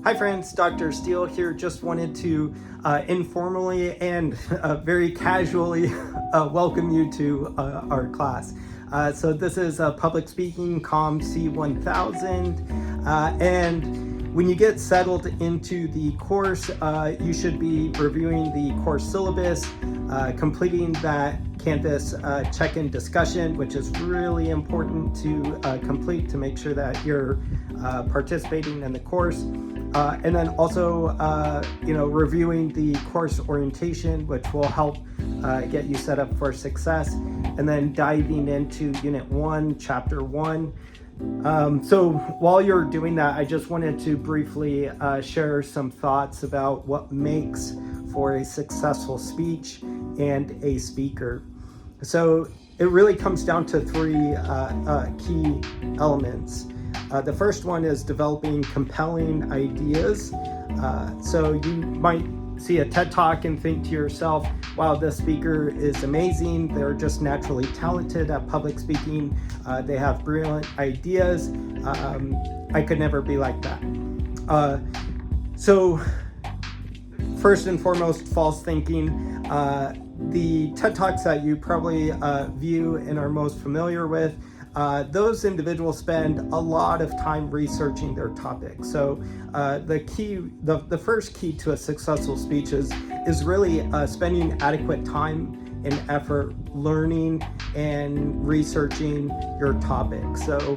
Hi friends, Dr. Steele here. Just wanted to informally and very casually welcome you to our class. So this is Public Speaking COM C1000, and when you get settled into the course, you should be reviewing the course syllabus, completing that Canvas check-in discussion, which is really important to complete to make sure that you're participating in the course. And then also, reviewing the course orientation, which will help get you set up for success, and then diving into Unit 1, Chapter 1. So while you're doing that, I just wanted to briefly share some thoughts about what makes for a successful speech and a speaker. So it really comes down to three key elements. The first one is developing compelling ideas. So you might see a TED Talk and think to yourself, wow, this speaker is amazing. They're just naturally talented at public speaking. They have brilliant ideas. I could never be like that. So first and foremost, false thinking. The TED Talks that you probably view and are most familiar with, those individuals spend a lot of time researching their topic. So the first key to a successful speech is really spending adequate time and effort learning and researching your topic. So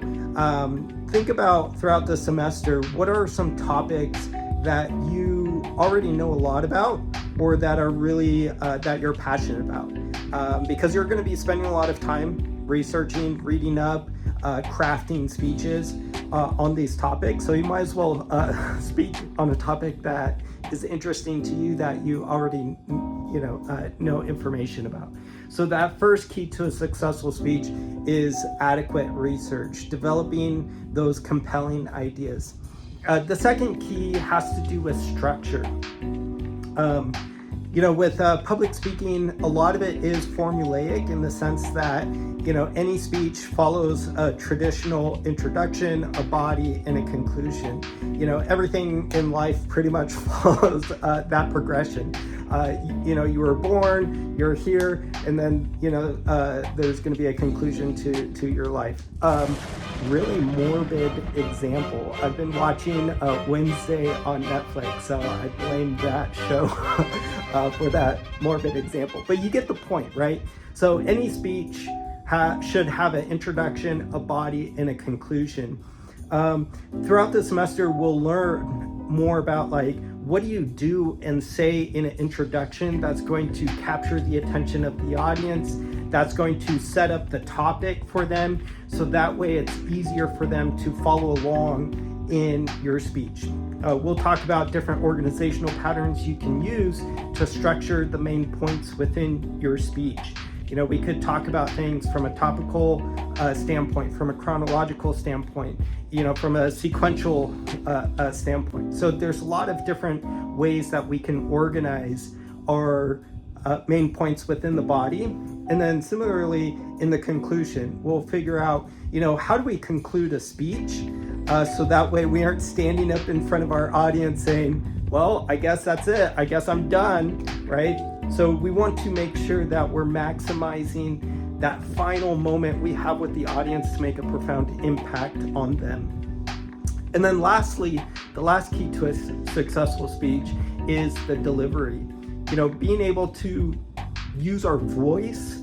think about throughout the semester, what are some topics that you already know a lot about, or that are really that you're passionate about, because you're going to be spending a lot of time researching, reading up, crafting speeches on these topics. So you might as well speak on a topic that is interesting to you, that you already know information about. So that first key to a successful speech is adequate research, developing those compelling ideas. The second key has to do with structure. With public speaking, a lot of it is formulaic in the sense that, any speech follows a traditional introduction, a body, and a conclusion. Everything in life pretty much follows that progression. You were born, you're here, and then, there's going to be a conclusion to your life. Really morbid example. I've been watching Wednesday on Netflix, so I blame that show for that morbid example. But you get the point, right? So any speech should have an introduction, a body, and a conclusion. Throughout the semester, we'll learn more about what do you do and say in an introduction that's going to capture the attention of the audience, that's going to set up the topic for them, so that way it's easier for them to follow along in your speech. We'll talk about different organizational patterns you can use to structure the main points within your speech. We could talk about things from a topical standpoint, from a chronological standpoint, from a sequential standpoint. So there's a lot of different ways that we can organize our main points within the body. And then similarly, in the conclusion, we'll figure out, how do we conclude a speech? So that way we aren't standing up in front of our audience saying, well, I guess that's it. I guess I'm done, right? So we want to make sure that we're maximizing that final moment we have with the audience to make a profound impact on them. And then lastly, the last key to a successful speech is the delivery. Being able to use our voice,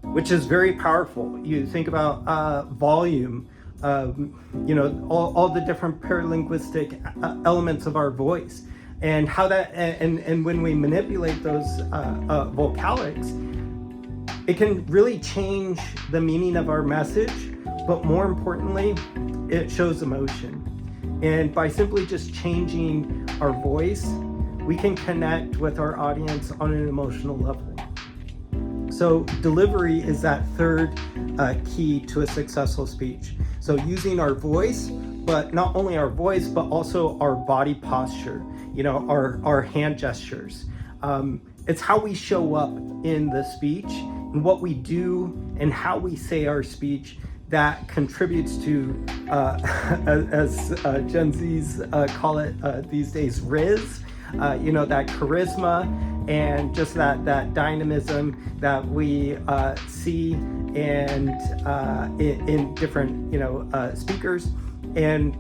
which is very powerful. You think about volume, all the different paralinguistic elements of our voice, and how that, and when we manipulate those vocalics, it can really change the meaning of our message, but more importantly, it shows emotion. And by simply just changing our voice, we can connect with our audience on an emotional level. So delivery is that third key to a successful speech. So using our voice, but not only our voice, but also our body posture, our hand gestures. It's how we show up in the speech, and what we do and how we say our speech that contributes to, as Gen Zs call it these days, Riz, that charisma and just that dynamism that we see in different speakers, and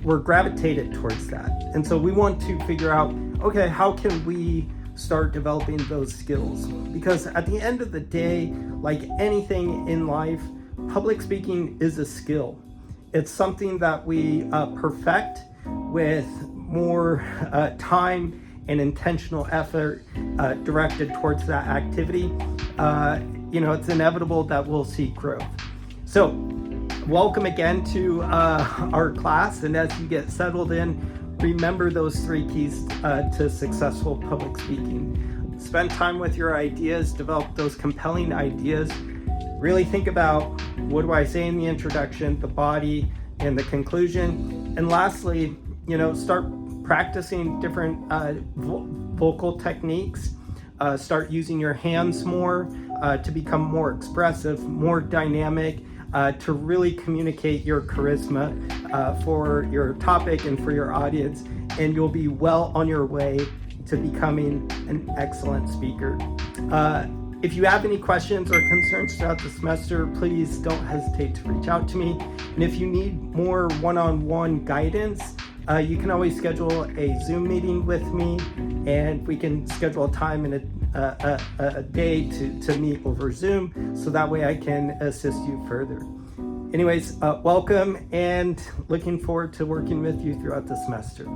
we're gravitated towards that. And so we want to figure out, okay, how can we start developing those skills? Because at the end of the day, like anything in life, public speaking is a skill. It's something that we perfect with more time and intentional effort directed towards that activity. It's inevitable that we'll see growth. So welcome again to our class, and as you get settled in, remember those 3 keys to successful public speaking. Spend time with your ideas, develop those compelling ideas. Really think about, what do I say in the introduction, the body, and the conclusion. And lastly, start practicing different vocal techniques. Start using your hands more to become more expressive, more dynamic, to really communicate your charisma for your topic and for your audience, and you'll be well on your way to becoming an excellent speaker. If you have any questions or concerns throughout the semester, please don't hesitate to reach out to me. And if you need more one-on-one guidance, you can always schedule a Zoom meeting with me, and we can schedule a time and a day to meet over Zoom, so that way I can assist you further. Anyways, welcome, and looking forward to working with you throughout the semester.